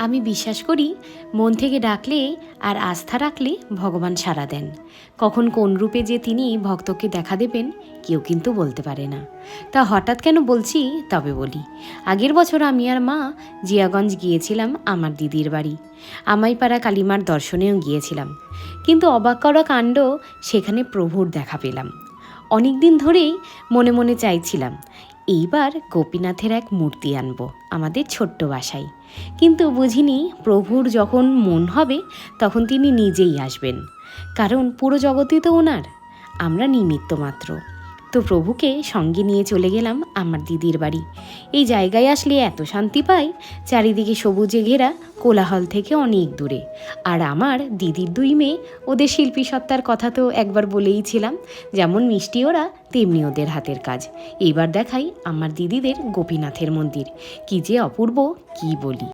আমি বিশ্বাস করি মন থেকে ডাকলে আর আস্থা রাখলে ভগবান সাড়া দেন। কখন কোন রূপে যে তিনি ভক্তকে দেখা দেবেন কেউ কিন্তু বলতে পারে না। তা হঠাৎ কেন বলছি তবে বলি। আগের বছর আমি আর মা জিয়াগঞ্জ গিয়েছিলাম আমার দিদির বাড়ি। আমাইপাড়া কালীমার দর্শনেও গিয়েছিলাম। কিন্তু অবাক করা কাণ্ড, সেখানে প্রভুর দেখা পেলাম। অনেক দিন ধরেই মনে মনে চাইছিলাম এইবার গোপীনাথের এক মূর্তি আনব আমাদের ছোট্ট বাসায়। কিন্তু বুঝিনি প্রভুর যখন মন হবে তখন তিনি নিজেই আসবেন, কারণ পুরো জগতই তো ওনার, আমরা নিমিত্ত মাত্র। তো প্রভুকে সঙ্গে নিয়ে চলে গেলাম আমার দিদির বাড়ি। এই জায়গায় আসলে এত শান্তি পাই, চারিদিকে সবুজে ঘেরা, কোলাহল থেকে অনেক দূরে। আর আমার দিদির দুই মেয়ে, ওদের শিল্পী সত্তার কথা তো একবার বলেইছিলাম, যেমন মিষ্টি ওরা তেমনি ওদের হাতের কাজ। এইবার দেখাই আমার দিদিদের গোপীনাথের মন্দির, কি যে অপূর্ব কি বলি।